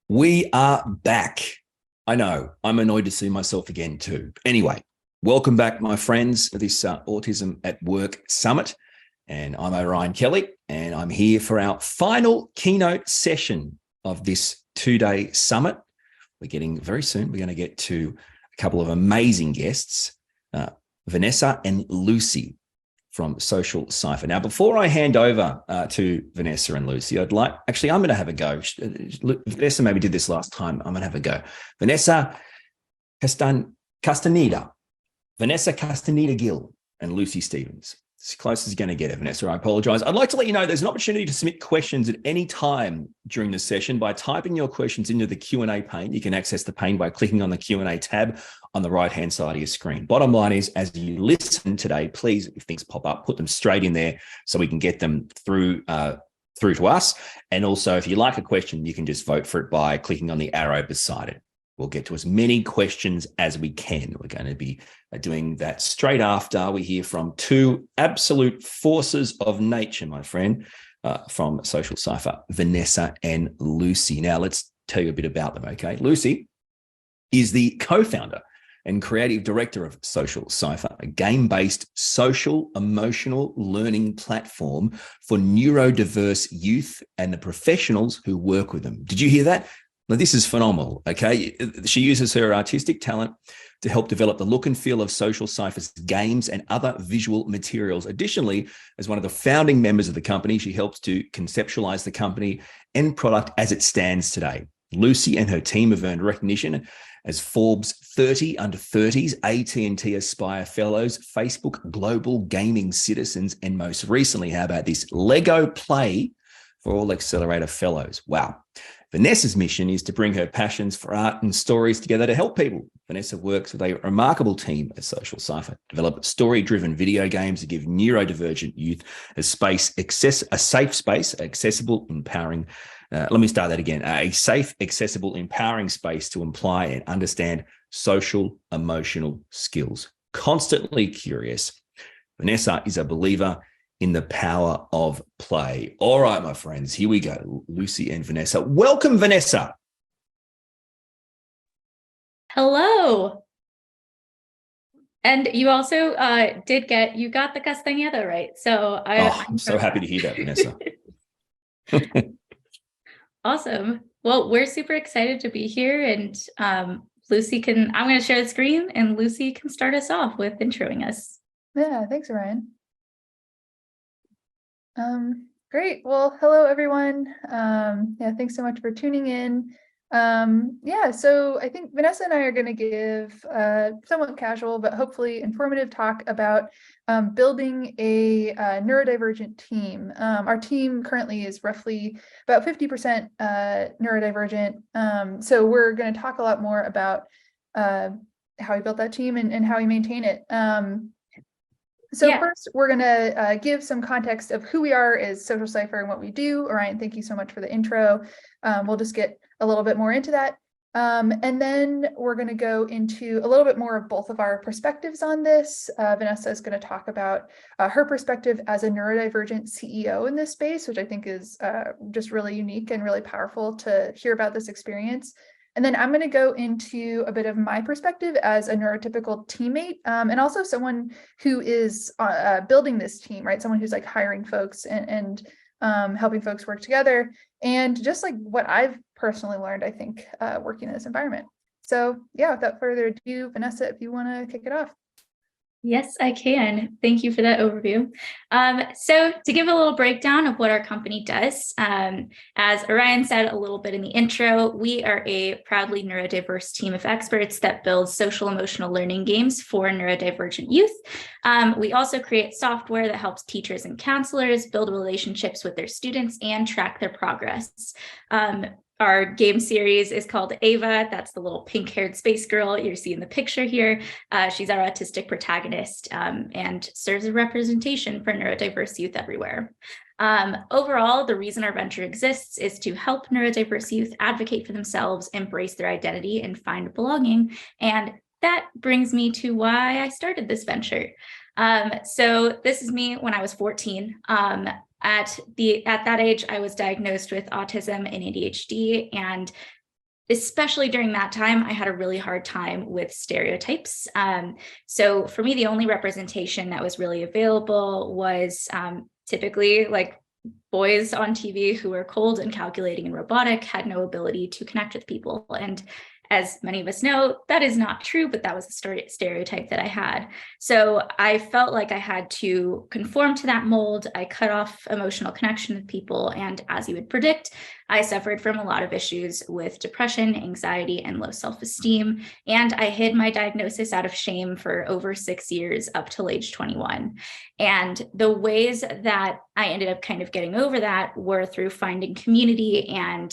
We are back. I know, I'm annoyed to see myself again too. Anyway, welcome back, my friends, to this Autism at Work Summit. And I'm Orion Kelly, and I'm here for our final keynote session of this 2-day summit. We're getting very soon, we're going to get to a couple of amazing guests, Vanessa and Lucy from Social Cipher. Now, before I hand over to Vanessa and Lucy, I'm going to have a go. Vanessa maybe did this last time. I'm going to have a go. Vanessa Castañeda Gill and Lucy Stevens. It's as close as you're going to get it, Vanessa. I apologize. I'd like to let you know there's an opportunity to submit questions at any time during the session by typing your questions into the Q&A pane. You can access the pane by clicking on the Q&A tab on the right-hand side of your screen. Bottom line is, as you listen today, please, if things pop up, put them straight in there so we can get them through to us. And also, if you like a question, you can just vote for it by clicking on the arrow beside it. We'll get to as many questions as we can. We're going to be doing that straight after we hear from two absolute forces of nature, my friend, from Social Cipher, Vanessa and Lucy. Now, let's tell you a bit about them, okay? Lucy is the co-founder and creative director of Social Cipher, a game-based social emotional learning platform for neurodiverse youth and the professionals who work with them. Did you hear that? Now, this is phenomenal, okay? She uses her artistic talent to help develop the look and feel of Social Cipher's games and other visual materials. Additionally, as one of the founding members of the company, she helps to conceptualize the company and product as it stands today. Lucy and her team have earned recognition as Forbes 30 Under 30s, AT&T Aspire Fellows, Facebook Global Gaming Citizens, and most recently, how about this, Lego Play for All Accelerator Fellows. Wow. Vanessa's mission is to bring her passions for art and stories together to help people. Vanessa works with a remarkable team at Social Cipher, develop story-driven video games to give neurodivergent youth a safe space, accessible, empowering. Let me start that again. A safe, accessible, empowering space to apply and understand social, emotional skills. Constantly curious, Vanessa is a believer in the power of play. All right, my friends, here we go. Lucy and Vanessa. Welcome, Vanessa. Hello. And you also got the Castañeda right. So I'm so happy to hear that, Vanessa. Awesome. Well, we're super excited to be here, and I'm going to share the screen and Lucy can start us off with introing us. Yeah, thanks, Orion. Great. Well, hello, everyone. Thanks so much for tuning in. So I think Vanessa and I are going to give a somewhat casual, but hopefully informative talk about building a neurodivergent team. Our team currently is roughly about 50% neurodivergent. So we're going to talk a lot more about how we built that team and how we maintain it. First, we're going to give some context of who we are as Social Cipher and what we do. Orion, thank you so much for the intro. We'll just get a little bit more into that. And then we're going to go into a little bit more of both of our perspectives on this. Vanessa is going to talk about her perspective as a neurodivergent CEO in this space, which I think is just really unique and really powerful to hear about this experience. And then I'm going to go into a bit of my perspective as a neurotypical teammate, and also someone who is building this team, right? Someone who's like hiring folks and helping folks work together, and just like what I've personally learned, I think, working in this environment. So yeah, without further ado, Vanessa, if you want to kick it off. Yes, I can. Thank you for that overview. So to give a little breakdown of what our company does, as Orion said a little bit in the intro, we are a proudly neurodiverse team of experts that builds social emotional learning games for neurodivergent youth. We also create software that helps teachers and counselors build relationships with their students and track their progress. Our game series is called Ava. That's the little pink-haired space girl you see in the picture here. She's our autistic protagonist and serves as a representation for neurodiverse youth everywhere. Overall, the reason our venture exists is to help neurodiverse youth advocate for themselves, embrace their identity, and find belonging. And that brings me to why I started this venture. So this is me when I was 14. At that age, I was diagnosed with autism and ADHD, and especially during that time, I had a really hard time with stereotypes. So for me, the only representation that was really available was typically like boys on TV who were cold and calculating and robotic, had no ability to connect with people. And as many of us know, that is not true, but that was a stereotype that I had. So I felt like I had to conform to that mold. I cut off emotional connection with people. And as you would predict, I suffered from a lot of issues with depression, anxiety, and low self-esteem. And I hid my diagnosis out of shame for over 6 years up till age 21. And the ways that I ended up kind of getting over that were through finding community and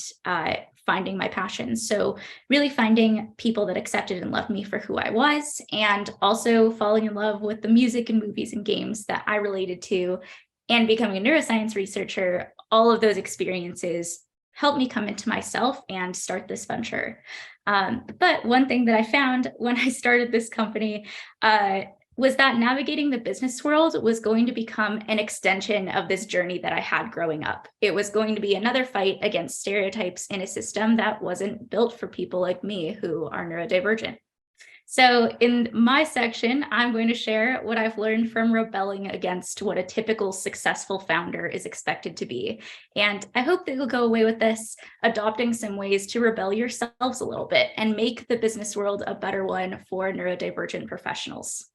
finding my passions. So really finding people that accepted and loved me for who I was, and also falling in love with the music and movies and games that I related to, and becoming a neuroscience researcher. All of those experiences helped me come into myself and start this venture. But one thing that I found when I started this company was that navigating the business world was going to become an extension of this journey that I had growing up. It was going to be another fight against stereotypes in a system that wasn't built for people like me who are neurodivergent. So in my section, I'm going to share what I've learned from rebelling against what a typical successful founder is expected to be. And I hope that you'll go away with this, adopting some ways to rebel yourselves a little bit and make the business world a better one for neurodivergent professionals.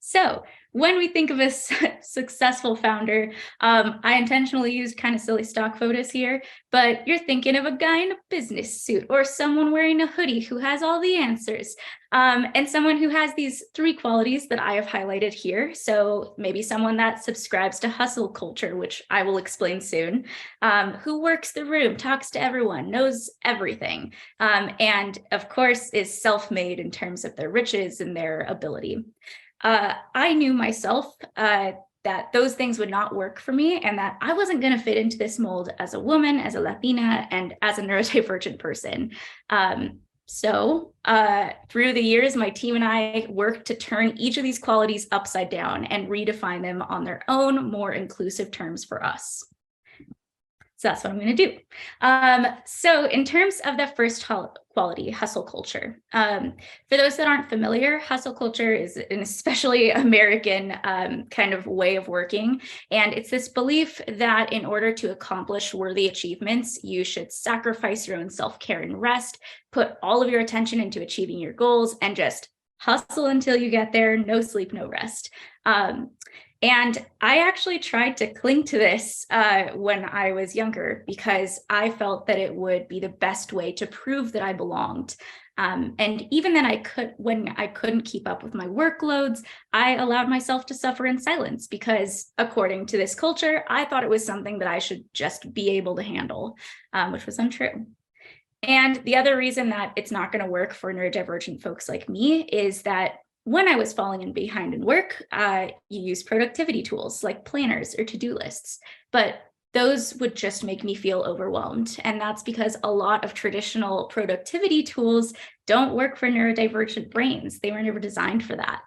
So when we think of a successful founder, I intentionally used kind of silly stock photos here, but you're thinking of a guy in a business suit or someone wearing a hoodie who has all the answers, and someone who has these 3 qualities that I have highlighted here. So maybe someone that subscribes to hustle culture, which I will explain soon, who works the room, talks to everyone, knows everything, and of course is self-made in terms of their riches and their ability. I knew myself that those things would not work for me and that I wasn't going to fit into this mold as a woman, as a Latina, and as a neurodivergent person. So through the years, my team and I worked to turn each of these qualities upside down and redefine them on their own, more inclusive terms for us. So that's what I'm going to do. So in terms of the first quality, hustle culture. For those that aren't familiar, hustle culture is an especially American kind of way of working. And it's this belief that in order to accomplish worthy achievements, you should sacrifice your own self-care and rest, put all of your attention into achieving your goals, and just hustle until you get there, no sleep, no rest. And I actually tried to cling to this when I was younger because I felt that it would be the best way to prove that I belonged. And even then when I couldn't keep up with my workloads, I allowed myself to suffer in silence because according to this culture, I thought it was something that I should just be able to handle, which was untrue. And the other reason that it's not going to work for neurodivergent folks like me is that when I was falling in behind in work, you use productivity tools like planners or to-do lists, but those would just make me feel overwhelmed. And that's because a lot of traditional productivity tools don't work for neurodivergent brains. They were never designed for that.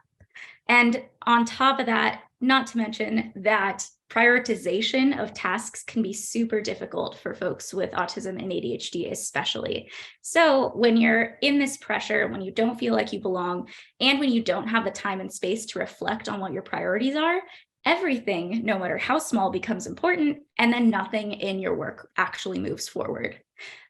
And on top of that, not to mention that prioritization of tasks can be super difficult for folks with autism and ADHD especially. So when you're in this pressure, when you don't feel like you belong, and when you don't have the time and space to reflect on what your priorities are, everything, no matter how small, becomes important, and then nothing in your work actually moves forward.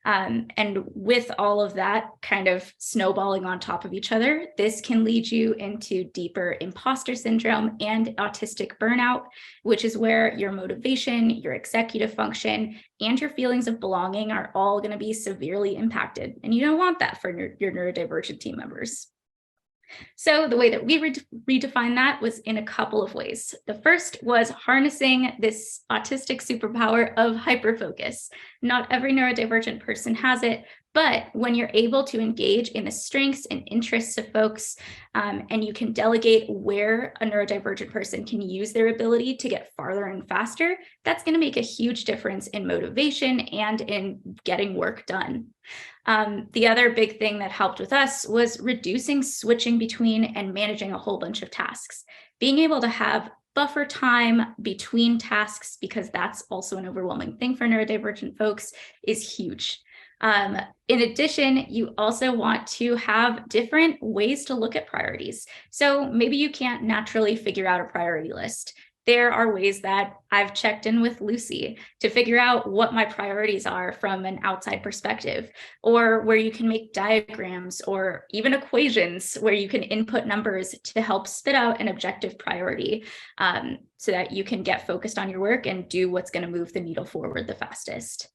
And with all of that kind of snowballing on top of each other, this can lead you into deeper imposter syndrome and autistic burnout, which is where your motivation, your executive function, and your feelings of belonging are all going to be severely impacted. And you don't want that for your neurodivergent team members. So the way that we redefined that was in a couple of ways. The first was harnessing this autistic superpower of hyperfocus. Not every neurodivergent person has it, but when you're able to engage in the strengths and interests of folks, and you can delegate where a neurodivergent person can use their ability to get farther and faster, that's going to make a huge difference in motivation and in getting work done. The other big thing that helped with us was reducing switching between and managing a whole bunch of tasks. Being able to have buffer time between tasks, because that's also an overwhelming thing for neurodivergent folks, is huge. In addition, you also want to have different ways to look at priorities. So maybe you can't naturally figure out a priority list. There are ways that I've checked in with Lucy to figure out what my priorities are from an outside perspective, or where you can make diagrams or even equations where you can input numbers to help spit out an objective priority, so that you can get focused on your work and do what's going to move the needle forward the fastest.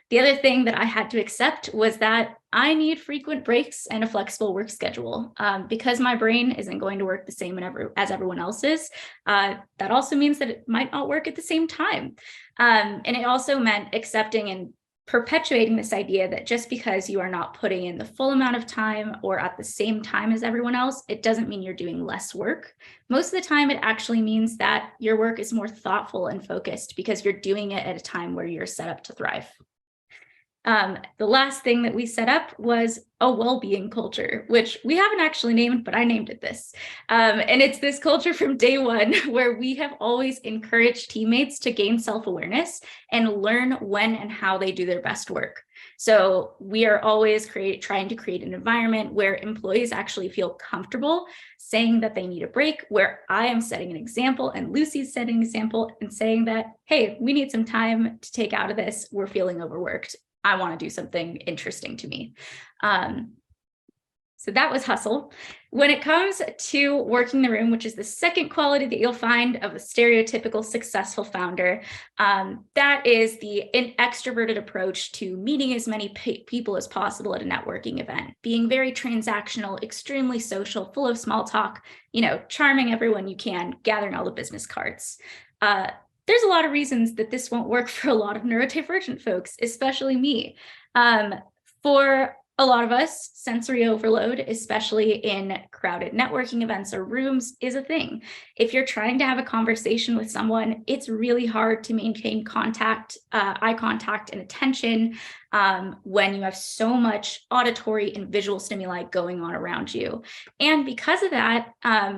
The other thing that I had to accept was that I need frequent breaks and a flexible work schedule. Because my brain isn't going to work the same as everyone else's. That also means that it might not work at the same time. And it also meant accepting and perpetuating this idea that just because you are not putting in the full amount of time or at the same time as everyone else, it doesn't mean you're doing less work. Most of the time, it actually means that your work is more thoughtful and focused because you're doing it at a time where you're set up to thrive. The last thing that we set up was a well-being culture, which we haven't actually named, but I named it this. And it's this culture from day one where we have always encouraged teammates to gain self-awareness and learn when and how they do their best work. So we are always trying to create an environment where employees actually feel comfortable saying that they need a break, where I am setting an example and Lucy's setting an example and saying that, hey, we need some time to take out of this. We're feeling overworked. I want to do something interesting to me. So that was hustle. When it comes to working the room, which is the second quality that you'll find of a stereotypical successful founder, that is an extroverted approach to meeting as many people as possible at a networking event, being very transactional, extremely social, full of small talk, charming everyone you can, gathering all the business cards. There's a lot of reasons that this won't work for a lot of neurodivergent folks, especially me. For a lot of us, sensory overload, especially in crowded networking events or rooms, is a thing. If you're trying to have a conversation with someone, it's really hard to maintain eye contact and attention when you have so much auditory and visual stimuli going on around you. And because of that,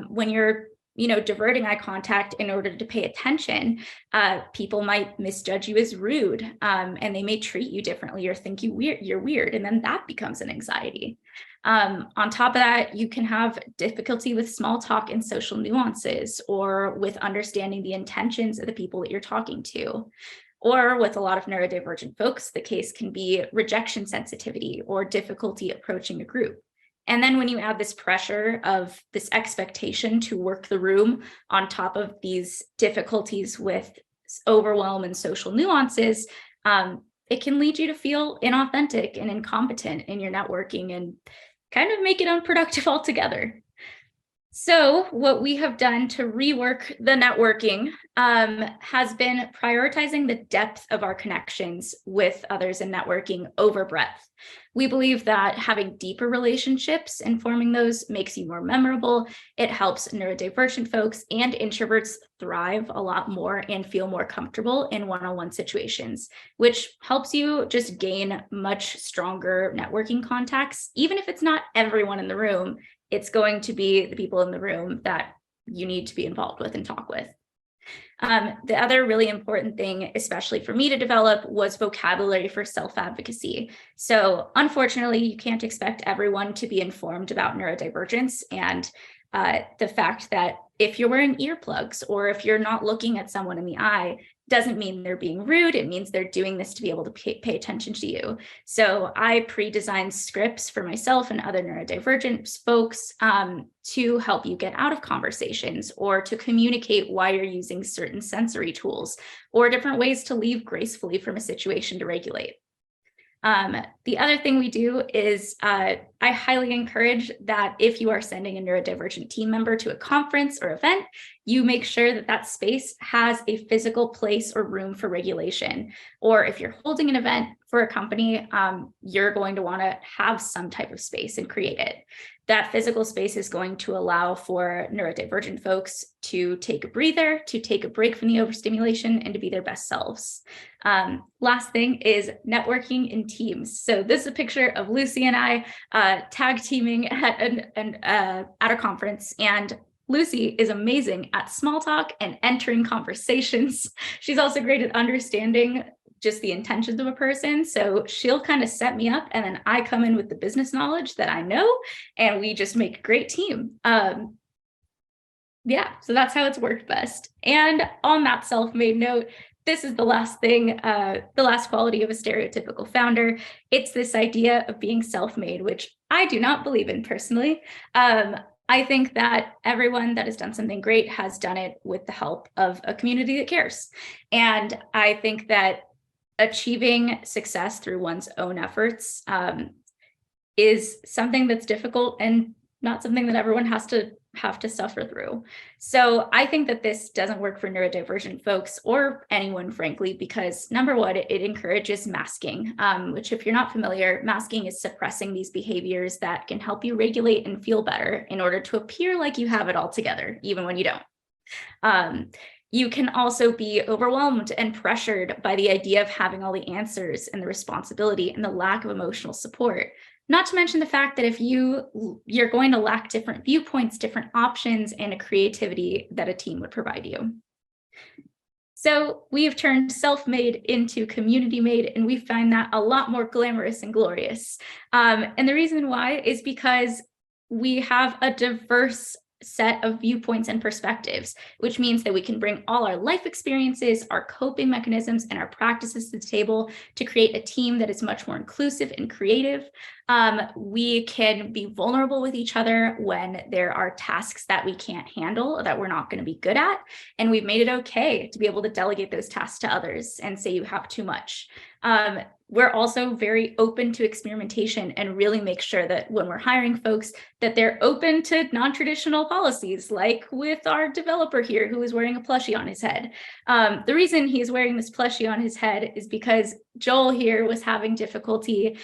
when you're diverting eye contact in order to pay attention, people might misjudge you as rude, and they may treat you differently or think you're weird, and then that becomes an anxiety. On top of that, you can have difficulty with small talk and social nuances, or with understanding the intentions of the people that you're talking to. Or with a lot of neurodivergent folks, the case can be rejection sensitivity or difficulty approaching a group. And then when you add this pressure of this expectation to work the room on top of these difficulties with overwhelm and social nuances, it can lead you to feel inauthentic and incompetent in your networking and kind of make it unproductive altogether. So what we have done to rework the networking has been prioritizing the depth of our connections with others in networking over breadth. We believe that having deeper relationships and forming those makes you more memorable. It helps neurodivergent folks and introverts thrive a lot more and feel more comfortable in one-on-one situations, which helps you just gain much stronger networking contacts. Even if it's not everyone in the room, it's going to be the people in the room that you need to be involved with and talk with. The other really important thing, especially for me to develop, was vocabulary for self-advocacy. So unfortunately, you can't expect everyone to be informed about neurodivergence, and the fact that if you're wearing earplugs or if you're not looking at someone in the eye doesn't mean they're being rude. It means they're doing this to be able to pay attention to you. So I pre-designed scripts for myself and other neurodivergent folks to help you get out of conversations, or to communicate why you're using certain sensory tools, or different ways to leave gracefully from a situation to regulate. The other thing we do is I highly encourage that if you are sending a neurodivergent team member to a conference or event, you make sure that that space has a physical place or room for regulation. Or if you're holding an event for a company, you're going to want to have some type of space and create it. That physical space is going to allow for neurodivergent folks to take a breather, to take a break from the overstimulation, and to be their best selves. Last thing is networking in teams. So this is a picture of Lucy and I tag teaming at a conference, and Lucy is amazing at small talk and entering conversations. She's also great at understanding just the intentions of a person. So she'll kind of set me up, and then I come in with the business knowledge that I know, and we just make a great team. Yeah, so that's how it's worked best. And on that self-made note, this is the last thing, the last quality of a stereotypical founder. It's this idea of being self-made, which I do not believe in personally. I think that everyone that has done something great has done it with the help of a community that cares. And I think that achieving success through one's own efforts is something that's difficult and not something that everyone has to suffer through. So I think that this doesn't work for neurodivergent folks or anyone, frankly, because number one, it encourages masking, which if you're not familiar, masking is suppressing these behaviors that can help you regulate and feel better in order to appear like you have it all together, even when you don't. You can also be overwhelmed and pressured by the idea of having all the answers and the responsibility and the lack of emotional support. Not to mention the fact that if you're going to lack different viewpoints, different options, and a creativity that a team would provide you. So we have turned self-made into community-made, and we find that a lot more glamorous and glorious. And the reason why is because we have a diverse set of viewpoints and perspectives, which means that we can bring all our life experiences, our coping mechanisms, and our practices to the table to create a team that is much more inclusive and creative. We can be vulnerable with each other when there are tasks that we can't handle, that we're not going to be good at. And we've made it okay to be able to delegate those tasks to others and say you have too much. We're also very open to experimentation and really make sure that when we're hiring folks, that they're open to non-traditional policies, like with our developer here who is wearing a plushie on his head. The reason he's wearing this plushie on his head is because Joel here was having difficulty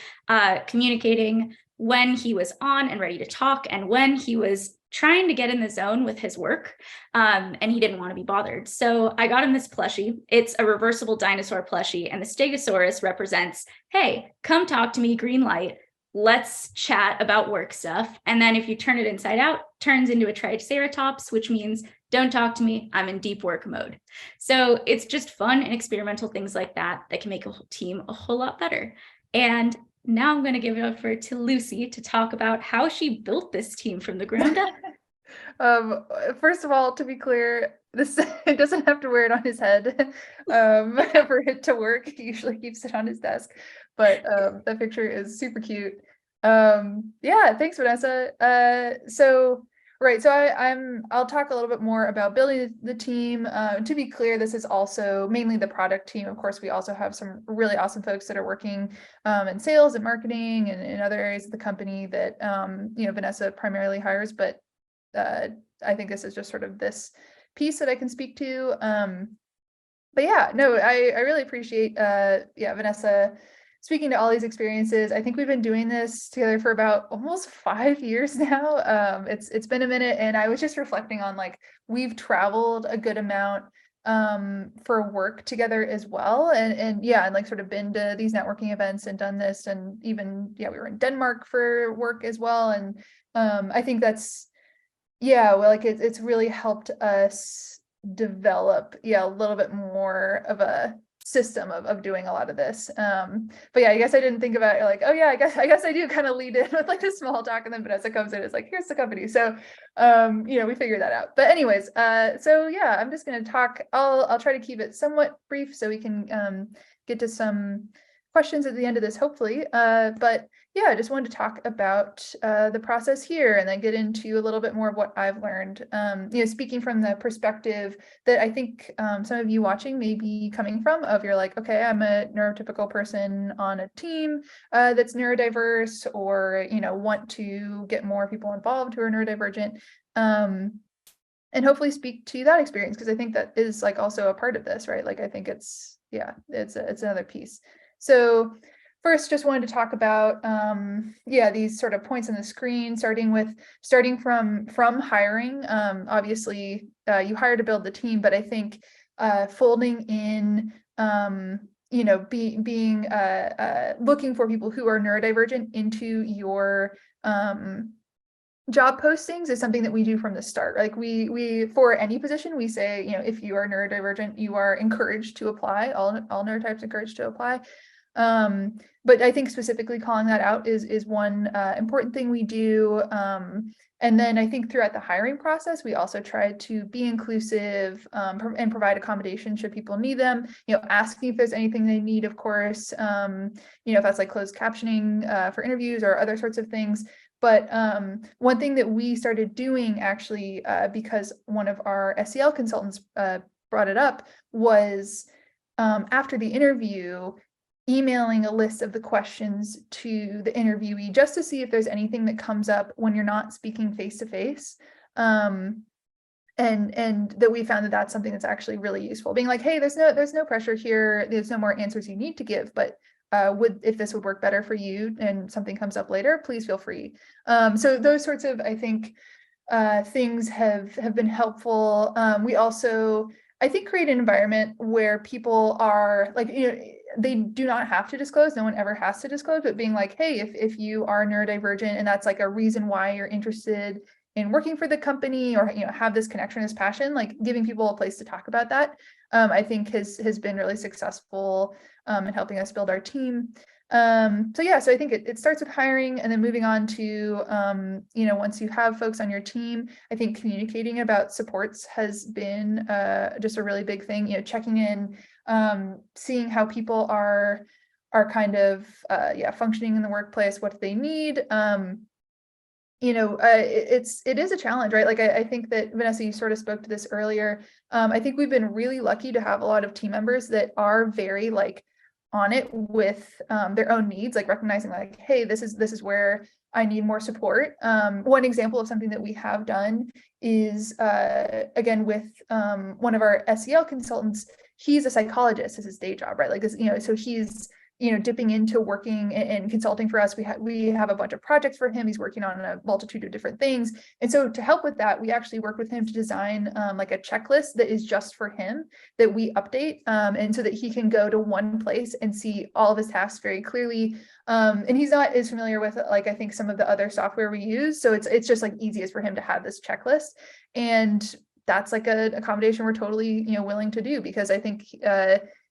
communicating when he was on and ready to talk, and when he was trying to get in the zone with his work, and he didn't want to be bothered. So I got him this plushie. It's a reversible dinosaur plushie, and the Stegosaurus represents, hey, come talk to me, green light. Let's chat about work stuff. And then if you turn it inside out, turns into a triceratops, which means don't talk to me, I'm in deep work mode. So it's just fun and experimental things like that that can make a whole team a whole lot better. And now I'm going to give it over to Lucy to talk about how she built this team from the ground up. First of all, to be clear, it doesn't have to wear it on his head for it to work. He usually keeps it on his desk, but the picture is super cute. Yeah, thanks, Vanessa. I'll talk a little bit more about building the team. To be clear, this is also mainly the product team. Of course, we also have some really awesome folks that are working in sales and marketing and in other areas of the company that Vanessa primarily hires. But I think this is just sort of this piece that I can speak to. But yeah, no, I really appreciate Vanessa speaking to all these experiences. I think we've been doing this together for about almost 5 years now. It's been a minute, and I was just reflecting on, like, we've traveled a good amount for work together as well, and like sort of been to these networking events and done this, and even we were in Denmark for work as well. And I think that's it's really helped us develop a little bit more of a system of doing a lot of this. But I guess I didn't think about it like, oh yeah, I guess I do kind of lead in with like a small talk, and then Vanessa comes in, it's like, here's the company. So we figured that out. But anyways, I'm just going to talk. I'll try to keep it somewhat brief so we can get to some questions at the end of this, hopefully. But I just wanted to talk about the process here, and then get into a little bit more of what I've learned. Speaking from the perspective that I think some of you watching may be coming from, of you're like, okay, I'm a neurotypical person on a team that's neurodiverse, or want to get more people involved who are neurodivergent, and hopefully speak to that experience, because I think that is like also a part of this, right? Like, I think it's another piece. So first, just wanted to talk about these sort of points on the screen, starting from hiring. Obviously, you hire to build the team, but I think folding in being looking for people who are neurodivergent into your job postings is something that we do from the start. Like we for any position, we say, if you are neurodivergent, you are encouraged to apply. All neurotypes encouraged to apply. But I think specifically calling that out is one important thing we do. And then I think throughout the hiring process, we also try to be inclusive and provide accommodations should people need them, asking if there's anything they need, of course, if that's like closed captioning for interviews or other sorts of things. But one thing that we started doing actually, because one of our SEL consultants brought it up, was after the interview, emailing a list of the questions to the interviewee just to see if there's anything that comes up when you're not speaking face to face. And that we found that that's something that's actually really useful. Being like, hey, there's no pressure here. There's no more answers you need to give, but if this would work better for you and something comes up later, please feel free. So those sorts of, I think, things have been helpful. We also, I think, create an environment where people are like, they do not have to disclose. No one ever has to disclose, but being like, hey, if you are neurodivergent and that's like a reason why you're interested in working for the company or, have this connection, this passion, like giving people a place to talk about that, I think has been really successful in helping us build our team. So I think it starts with hiring and then moving on to, once you have folks on your team, I think communicating about supports has been just a really big thing, checking in, seeing how people are kind of, functioning in the workplace, what they need. It is a challenge, right? Like I think that Vanessa, you sort of spoke to this earlier. I think we've been really lucky to have a lot of team members that are very like on it with their own needs, like recognizing like, hey, this is where I need more support. One example of something that we have done is again with one of our SEL consultants. He's a psychologist as his day job, right? Like this, so he's dipping into working and consulting for us. We have a bunch of projects for him. He's working on a multitude of different things. And so to help with that, we actually work with him to design like a checklist that is just for him that we update. And so that he can go to one place and see all of his tasks very clearly. And he's not as familiar with like, I think some of the other software we use. So it's just like easiest for him to have this checklist. And that's like an accommodation we're totally, willing to do, because I think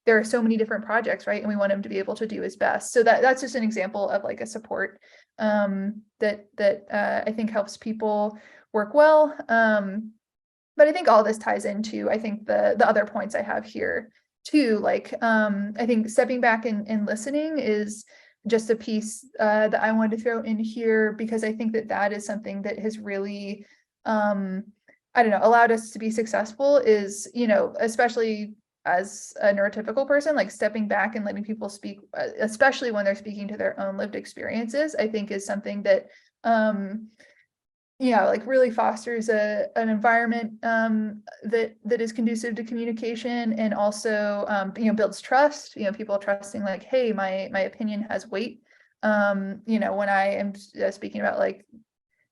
there are so many different projects, right? And we want him to be able to do his best. So that's just an example of like a support that I think helps people work well. But I think all this ties into, I think the other points I have here too, like I think stepping back and listening is just a piece that I wanted to throw in here, because I think that is something that has really, allowed us to be successful is, especially as a neurotypical person, like stepping back and letting people speak, especially when they're speaking to their own lived experiences, I think is something that, like really fosters an environment that is conducive to communication, and also, builds trust, people trusting like, hey, my opinion has weight, when I am speaking about like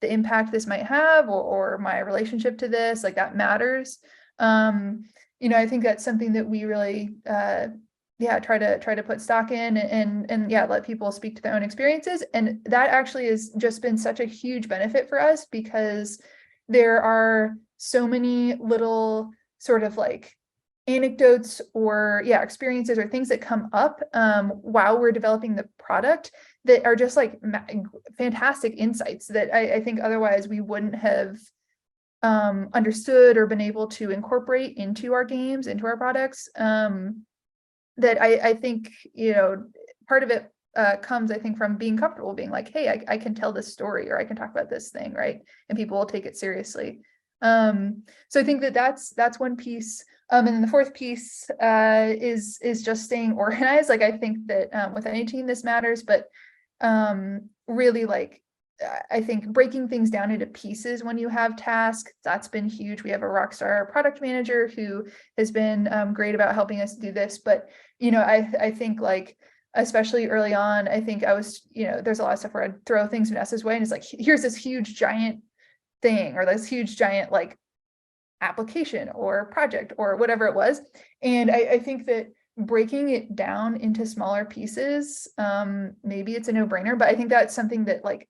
the impact this might have or my relationship to this, like that matters. I think that's something that we really, try to put stock in and let people speak to their own experiences. And that actually has just been such a huge benefit for us, because there are so many little sort of like anecdotes or experiences or things that come up while we're developing the product that are just like fantastic insights that I think otherwise we wouldn't have understood or been able to incorporate into our games, into our products. That I think, part of it comes, I think, from being comfortable, being like, hey, I can tell this story, or I can talk about this thing, right? And people will take it seriously. So I think that's one piece. And then the fourth piece is just staying organized. Like I think that with any team this matters, but really like I think breaking things down into pieces when you have tasks, that's been huge. We have a rock star product manager who has been great about helping us do this. But, I think like, especially early on, I think I was, there's a lot of stuff where I'd throw things Vanessa's way and it's like, here's this huge giant thing or this huge giant like application or project or whatever it was. And I think that breaking it down into smaller pieces, maybe it's a no-brainer, but I think that's something that like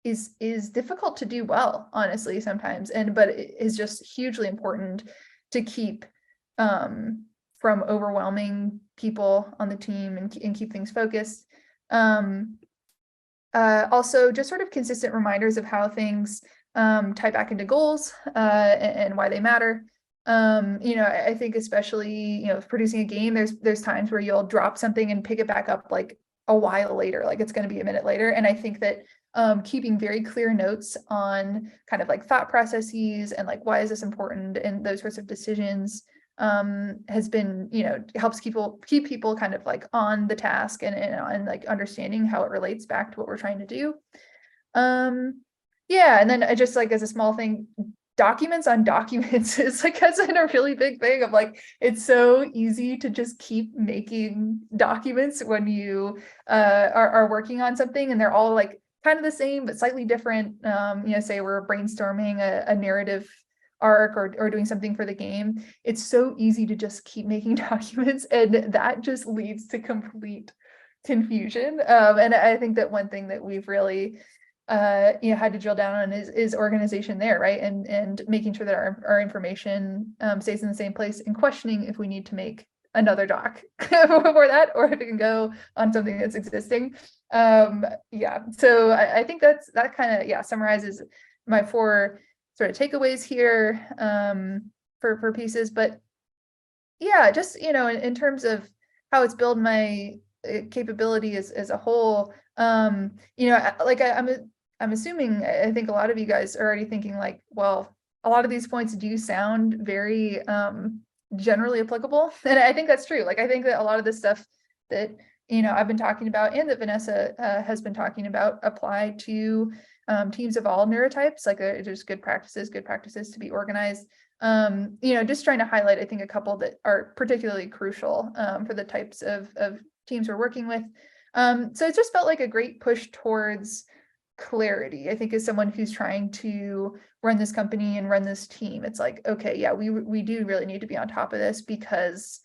is difficult to do well, honestly, sometimes. But it is just hugely important to keep from overwhelming people on the team and keep things focused. Also, just sort of consistent reminders of how things tie back into goals and why they matter. I think especially, producing a game, there's times where you'll drop something and pick it back up like a while later, like it's going to be a minute later. And I think that keeping very clear notes on kind of like thought processes and like, why is this important, and those sorts of decisions has been, helps keep people kind of like on the task and like understanding how it relates back to what we're trying to do. And then I just, like, as a small thing, documents on documents is like, has been a really big thing of like, it's so easy to just keep making documents when you are working on something, and they're all like kind of the same but slightly different. Say we're brainstorming a narrative arc or doing something for the game, it's so easy to just keep making documents, and that just leads to complete confusion. And I think that one thing that we've really had to drill down on is organization there, right? And making sure that our information stays in the same place, and questioning if we need to make another doc for that, or if it can go on something that's existing. So I think that kind of summarizes my 4 sort of takeaways here for pieces. But just in terms of how it's built my capability as a whole, I'm assuming, I think a lot of you guys are already thinking like, well, a lot of these points do sound very generally applicable. And I think that's true. Like, I think that a lot of the stuff that, I've been talking about and that Vanessa has been talking about apply to teams of all neurotypes. Like, there's good practices to be organized. Just trying to highlight, I think, a couple that are particularly crucial for the types of teams we're working with. So it just felt like a great push towards clarity. I think as someone who's trying to run this company and run this team, it's like, okay, yeah, we do really need to be on top of this, because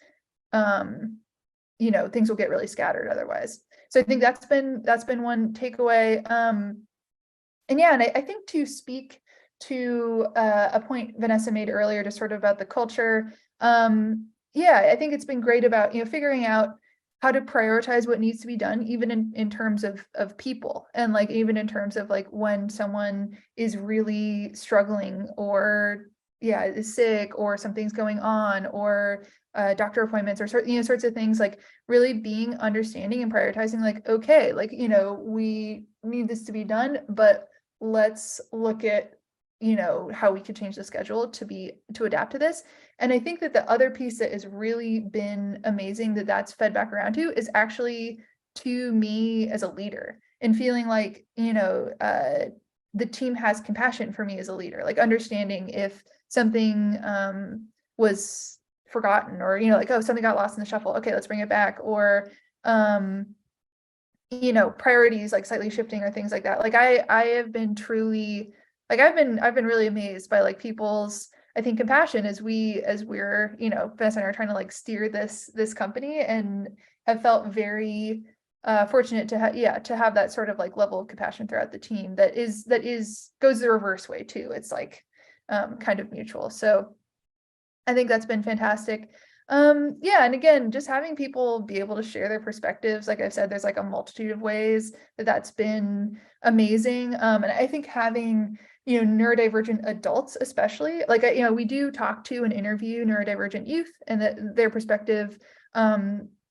things will get really scattered otherwise. So I think that's been one takeaway. And I think to speak to a point Vanessa made earlier, just sort of about the culture. I think it's been great about figuring out how to prioritize what needs to be done, even in terms of people, and like even in terms of like when someone is really struggling, or is sick, or something's going on, or doctor appointments, or sorts of things, like really being understanding and prioritizing, like, okay, like, we need this to be done, but let's look at how we could change the schedule to adapt to this. And I think that the other piece that has really been amazing that's fed back around to is actually to me as a leader, and feeling like the team has compassion for me as a leader, like understanding if something was forgotten, or like, oh, something got lost in the shuffle, okay, let's bring it back, or priorities like slightly shifting, or things like that. Like I have been truly, like, I've been really amazed by like people's, I think, compassion as we're, Vanessa and I are trying to like steer this company, and have felt very fortunate to have that sort of like level of compassion throughout the team that goes the reverse way too. It's like kind of mutual. So I think that's been fantastic. And again, just having people be able to share their perspectives. Like I've said, there's like a multitude of ways that's been amazing. And I think having, neurodivergent adults, especially, like, we do talk to and interview neurodivergent youth, and that their perspective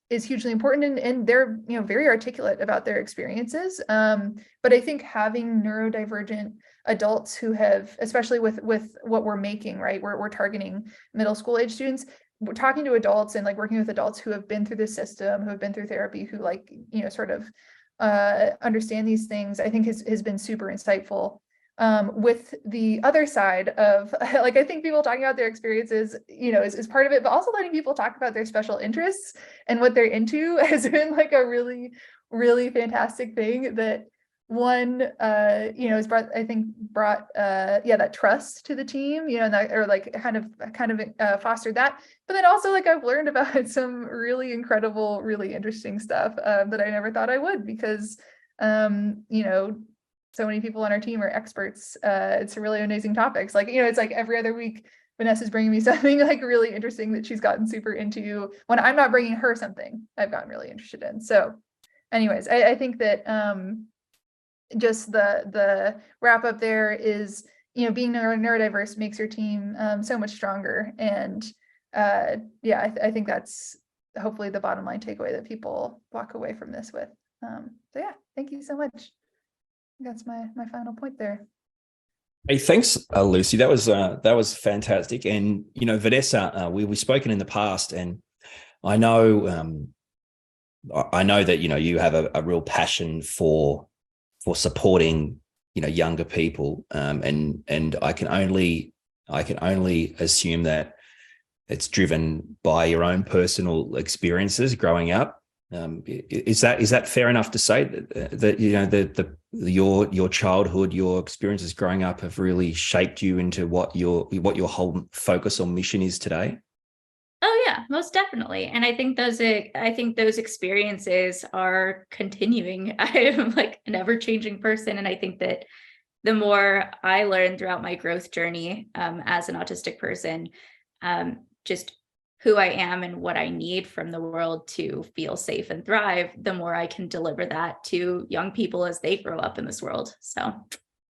is hugely important, and they're, very articulate about their experiences. But I think having neurodivergent adults who have, especially with what we're making, right, we're targeting middle school age students, we're talking to adults and like working with adults who have been through the system, who have been through therapy, who like, sort of understand these things, I think has been super insightful. With the other side of like, I think people talking about their experiences, is part of it, but also letting people talk about their special interests and what they're into has been like a really, really fantastic thing that has brought that trust to the team, and that, or like kind of fostered that. But then also, like, I've learned about some really incredible, really interesting stuff that I never thought I would, because so many people on our team are experts. It's really amazing topics. Like, it's like every other week, Vanessa's bringing me something like really interesting that she's gotten super into. When I'm not bringing her something I've gotten really interested in. So anyways, I think that just the wrap up there is, being neurodiverse makes your team so much stronger. And yeah, I think that's hopefully the bottom line takeaway that people walk away from this with. So yeah, thank you so much. That's my final point there. Hey, thanks, Lucy. That was fantastic. And Vanessa, we've spoken in the past, and I know that you have a real passion for supporting younger people, and I can only assume that it's driven by your own personal experiences growing up. Is that fair enough to say that your childhood, your experiences growing up have really shaped you into what your whole focus or mission is today? Oh yeah, most definitely. And I think those experiences are continuing. I am like an ever-changing person. And I think that the more I learn throughout my growth journey as an autistic person, just who I am and what I need from the world to feel safe and thrive, the more I can deliver that to young people as they grow up in this world. So,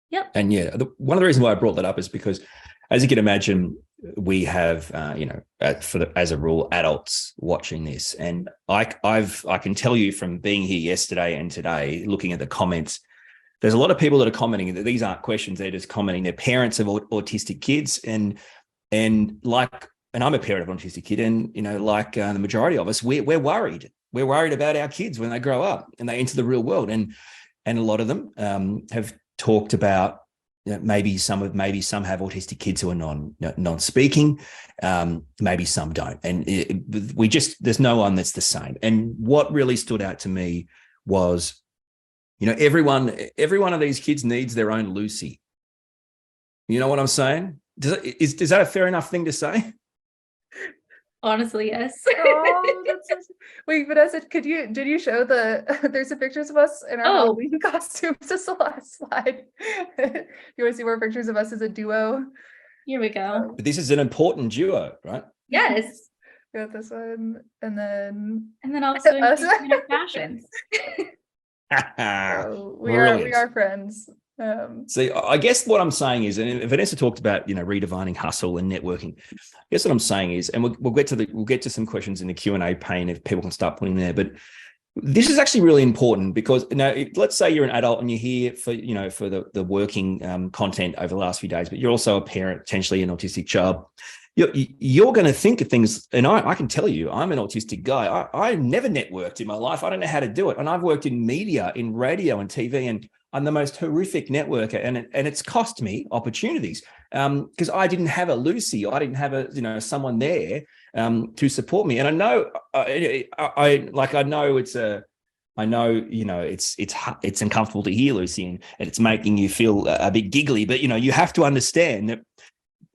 yep. And yeah, one of the reasons why I brought that up is because, as you can imagine, we have, as a rule, adults watching this. And I can tell you from being here yesterday and today, looking at the comments, there's a lot of people that are commenting that these aren't questions. They're just commenting. They're parents of autistic kids. And I'm a parent of an autistic kid. And, the majority of us, we're worried. We're worried about our kids when they grow up and they enter the real world. And a lot of them have talked about, maybe some have autistic kids who are non-speaking, maybe some don't, and there's no one that's the same. And what really stood out to me was, every one of these kids needs their own Lucy. You know what I'm saying? Is that a fair enough thing to say? Honestly, yes. Oh, that's so... Wait, Vanessa, did you show there's some pictures of us in our Halloween costumes? Just the last slide. You want to see more pictures of us as a duo? Here we go. But this is an important duo, right? Yes. Got this one, and then also in our fashions. We are friends. See, I guess what I'm saying is, and Vanessa talked about, redefining hustle and networking. I guess what I'm saying is, and we'll get to some questions in the Q&A pane if people can start putting there. But this is actually really important because let's say you're an adult and you're here for the working content over the last few days, but you're also a parent, potentially an autistic child. You're going to think of things, and I can tell you, I'm an autistic guy. I never networked in my life. I don't know how to do it, and I've worked in media, in radio and TV, and I'm the most horrific networker, and it's cost me opportunities because I didn't have a Lucy. I didn't have someone there to support me. And I know it's uncomfortable to hear, Lucy, and it's making you feel a bit giggly. But you have to understand that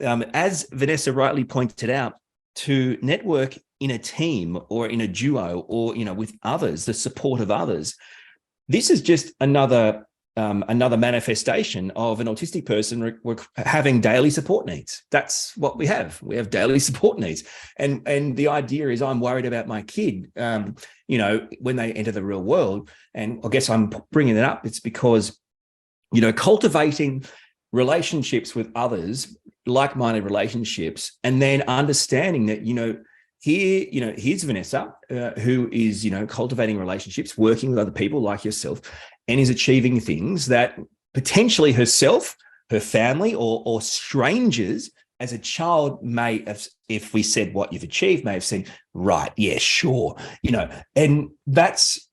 as Vanessa rightly pointed out, to network in a team or in a duo or with others, the support of others. This is just another manifestation of an autistic person having daily support needs. That's what we have. We have daily support needs. And the idea is, I'm worried about my kid, when they enter the real world. And I guess I'm bringing it up. It's because, cultivating relationships with others, like-minded relationships, and then understanding that, here's Vanessa, who is, cultivating relationships, working with other people like yourself, and is achieving things that potentially herself, her family, or strangers as a child may have, if we said what you've achieved, may have seen, right, yeah, sure, and that's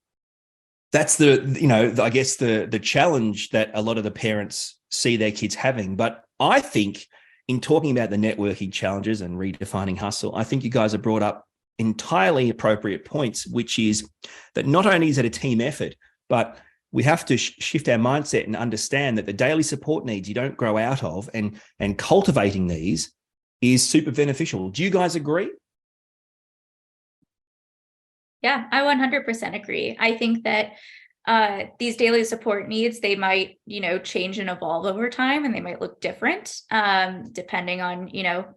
the, I guess the challenge that a lot of the parents see their kids having. But I think in talking about the networking challenges and redefining hustle, I think you guys have brought up entirely appropriate points, which is that not only is it a team effort, but we have to shift our mindset and understand that the daily support needs you don't grow out of, and cultivating these is super beneficial. Do you guys agree? Yeah, I 100% agree. I think that these daily support needs, they might, change and evolve over time, and they might look different depending on,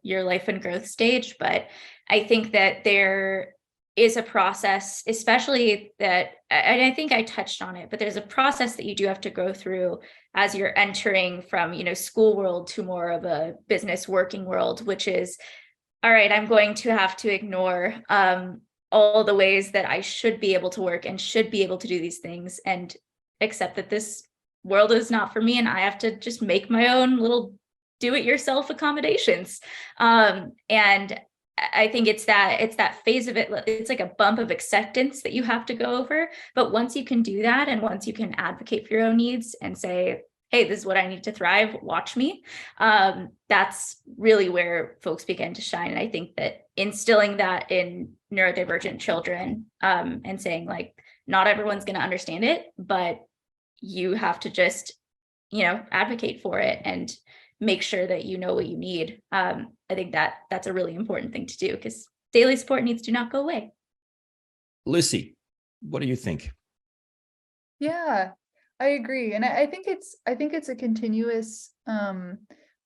your life and growth stage. But I think that there is a process, especially that, and I think I touched on it, but there's a process that you do have to go through as you're entering from, school world to more of a business working world, which is, all right, I'm going to have to ignore all the ways that I should be able to work and should be able to do these things, and accept that this world is not for me, and I have to just make my own little do-it-yourself accommodations. And I think it's that phase of it. It's like a bump of acceptance that you have to go over. But once you can do that, and once you can advocate for your own needs and say, hey, this is what I need to thrive, watch me, that's really where folks begin to shine. And I think that instilling that in neurodivergent children, and saying, like, not everyone's going to understand it, but you have to just, advocate for it and make sure that you know what you need. I think that that's a really important thing to do, because daily support needs do not go away. Lucy, what do you think? Yeah, I agree. And I think it's a continuous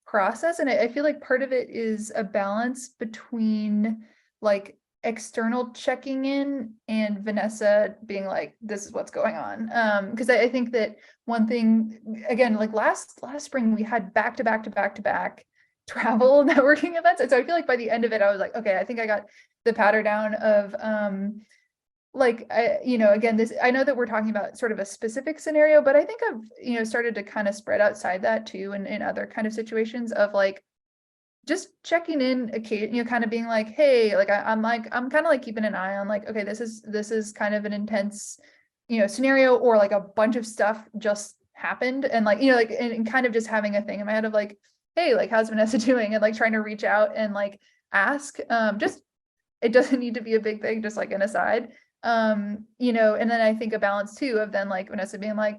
process. And I feel like part of it is a balance between like external checking in and Vanessa being like, this is what's going on. Because I think that one thing, again, like last spring, we had back to back travel networking events. And so I feel like by the end of it, I was like, okay, I think I got the pattern down of again, this, I know that we're talking about sort of a specific scenario, but I think I've, started to kind of spread outside that too, in other kind of situations of like, just checking in occasionally, kind of being like, hey, like, I'm kind of like keeping an eye on like, okay, this is kind of an intense, scenario, or like a bunch of stuff just happened. And like, and kind of just having a thing in my head of like, hey, like, how's Vanessa doing? And like trying to reach out and like ask, just, it doesn't need to be a big thing, just like an aside. And then I think a balance too of then like Vanessa being like,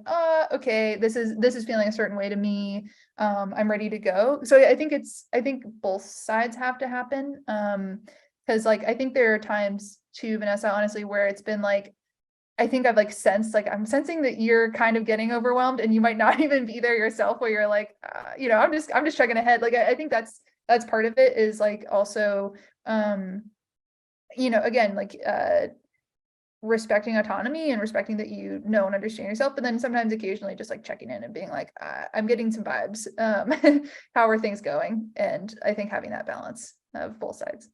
okay, this is feeling a certain way to me. I'm ready to go. So I think both sides have to happen. Cause like, I think there are times too, Vanessa, honestly, where it's been like, I think I've like sensed, like, I'm sensing that you're kind of getting overwhelmed and you might not even be there yourself, where you're like, I'm just checking ahead. Like, I think that's part of it, is like also, again, like, respecting autonomy and respecting that you know and understand yourself, but then sometimes occasionally just like checking in and being like, I'm getting some vibes. How are things going? And I think having that balance of both sides.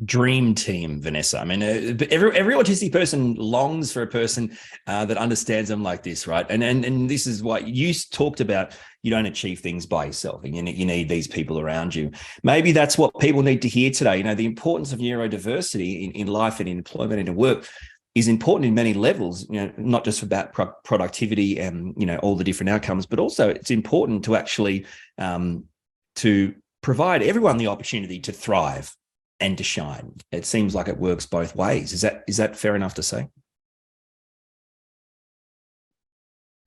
Dream team, Vanessa. I mean, every autistic person longs for a person that understands them like this, right? And this is why you talked about, you don't achieve things by yourself, and you need these people around you. Maybe that's what people need to hear today. The importance of neurodiversity in life and in employment and in work is important in many levels, not just about productivity and, all the different outcomes, but also it's important to actually to provide everyone the opportunity to thrive and to shine. It seems like it works both ways. Is that fair enough to say?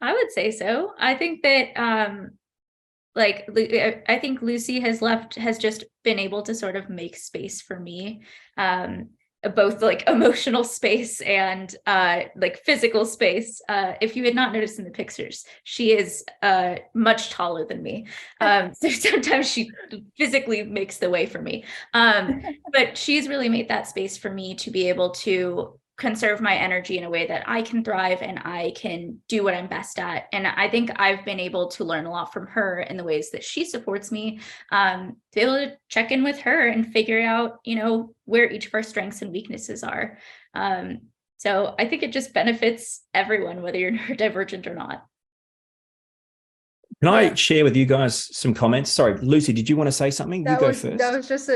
I would say so. I think that I think Lucy has just been able to sort of make space for me, both like emotional space and like physical space. If you had not noticed in the pictures, she is much taller than me. So sometimes she physically makes the way for me. But she's really made that space for me to be able to conserve my energy in a way that I can thrive and I can do what I'm best at. And I think I've been able to learn a lot from her in the ways that she supports me, to be able to check in with her and figure out, where each of our strengths and weaknesses are. So I think it just benefits everyone, whether you're neurodivergent or not. Can I share with you guys some comments? Sorry, Lucy, did you want to say something? You go first. That was just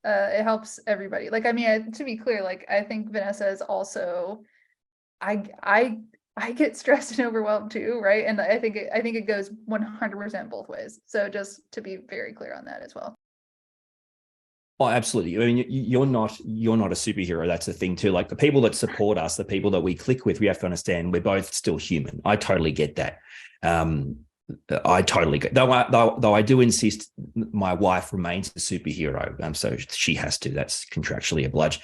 it helps everybody. Like, I mean, to be clear, like, I think Vanessa is also, I get stressed and overwhelmed too, right? And I think it goes 100% both ways. So just to be very clear on that as well. Oh, absolutely. I mean, you're not a superhero. That's the thing too. Like, the people that support us, the people that we click with, we have to understand we're both still human. I totally get that. I totally get, though I do insist my wife remains a superhero. So she has to. That's contractually obliged.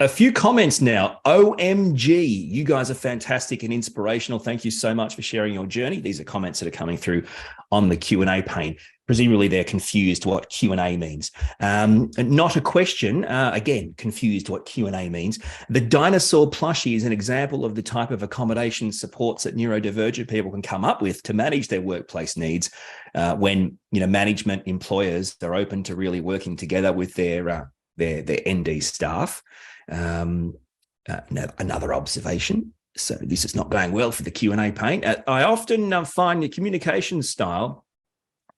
A few comments now. OMG, you guys are fantastic and inspirational. Thank you so much for sharing your journey. These are comments that are coming through on the Q&A pane. Presumably they're confused what Q&A means. Not a question. Again, confused what Q&A means. The dinosaur plushie is an example of the type of accommodation supports that neurodivergent people can come up with to manage their workplace needs when management employers are open to really working together with their ND staff. Another observation. So this is not going well for the Q&A pane. I often find the communication style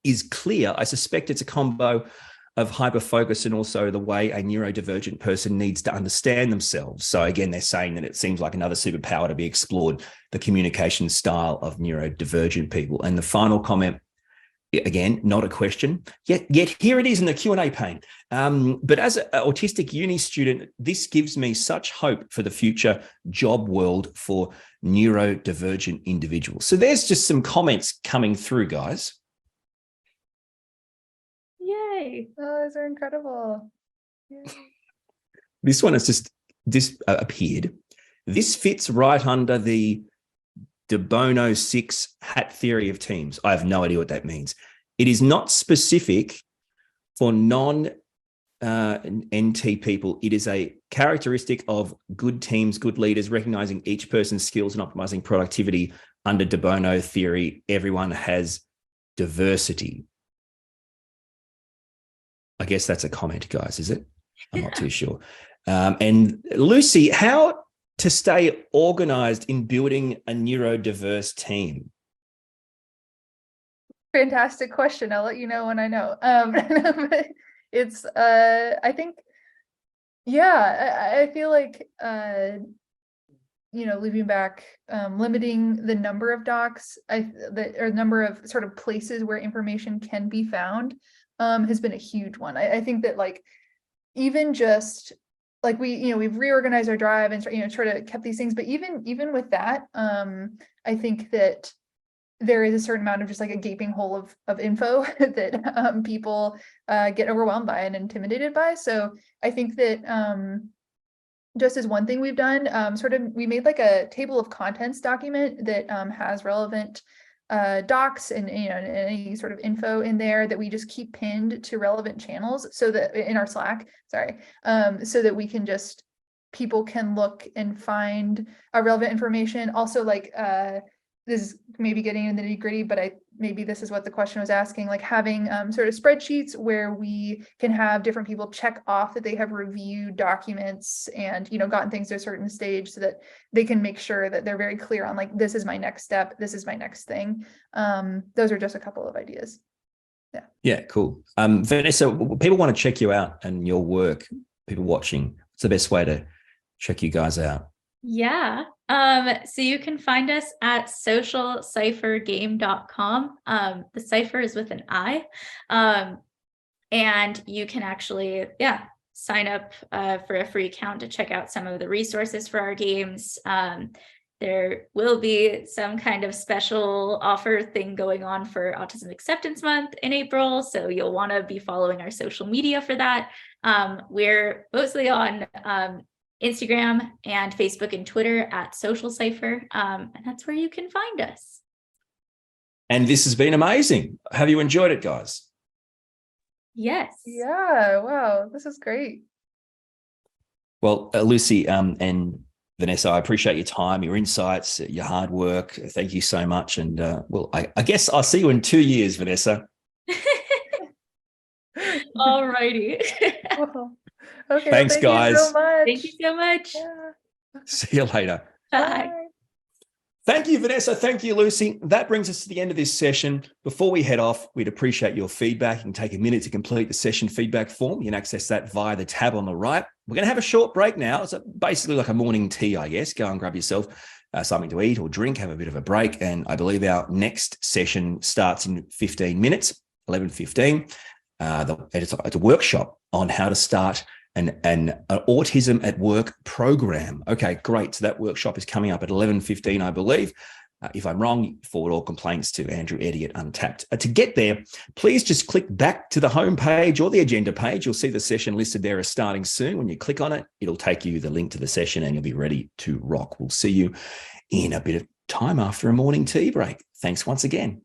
is clear. I suspect it's a combo of hyperfocus and also the way a neurodivergent person needs to understand themselves. So again, they're saying that it seems like another superpower to be explored, the communication style of neurodivergent people. And the final comment, again, not a question, yet here it is in the Q&A pane. But as an autistic uni student, this gives me such hope for the future job world for neurodivergent individuals. So there's just some comments coming through, guys. Yay. Oh, those are incredible. Yay. This one has just appeared. This fits right under the de Bono 6 hat theory of teams. I have no idea what that means. It is not specific for non-NT people. It is a characteristic of good teams, good leaders, recognizing each person's skills and optimizing productivity. Under de Bono theory, everyone has diversity. I guess that's a comment, guys, is it? I'm not too sure. And Lucy, how to stay organized in building a neurodiverse team? Fantastic question. I'll let you know when I know. It's, I think, I feel like, leaving back, limiting the number of docs, or number of sort of places where information can be found, has been a huge one. I think that even just we've reorganized our drive and try to keep these things, but even with that, I think that there is a certain amount of just a gaping hole of info that people get overwhelmed by and intimidated by. So I think that just as one thing we've done, we made a table of contents document that has relevant docs and any sort of info in there that we just keep pinned to relevant channels, so that in our Slack, so that we can people can look and find relevant information. Also, this is maybe getting into the nitty-gritty, but maybe this is what the question was asking, having sort of spreadsheets where we can have different people check off that they have reviewed documents and gotten things to a certain stage, so that they can make sure that they're very clear on this is my next step, this is my next thing. Those are just a couple of ideas. Yeah, cool. Vanessa, people want to check you out and your work, people watching, what's the best way to check you guys out? Yeah. So you can find us at socialciphergame.com. The cipher is with an I. And you can actually, sign up for a free account to check out some of the resources for our games. There will be some kind of special offer thing going on for Autism Acceptance Month in April, so you'll want to be following our social media for that. We're mostly on Instagram and Facebook and Twitter at Social Cipher, and that's where you can find us. And this has been amazing. Have you enjoyed it, guys? Yes. Yeah, wow, this is great. Well, Lucy and Vanessa, I appreciate your time, your insights, your hard work. Thank you so much. And I guess I'll see you in 2 years, Vanessa. All righty. Well, okay. Thanks, guys. You so much. Thank you so much. Yeah. See you later. Bye. Thank you, Vanessa. Thank you, Lucy. That brings us to the end of this session. Before we head off, we'd appreciate your feedback. You can take a minute to complete the session feedback form. You can access that via the tab on the right. We're going to have a short break now. It's basically like a morning tea, I guess. Go and grab yourself something to eat or drink, have a bit of a break. And I believe our next session starts in 15 minutes, 11:15. It's a workshop on how to start an Autism at Work program. Okay, great. So that workshop is coming up at 11:15, I believe. If I'm wrong, forward all complaints to Andrew Eddy at Untapped. To get there, please just click back to the home page or the agenda page. You'll see the session listed there as starting soon. When you click on it, it'll take you the link to the session and you'll be ready to rock. We'll see you in a bit of time after a morning tea break. Thanks once again.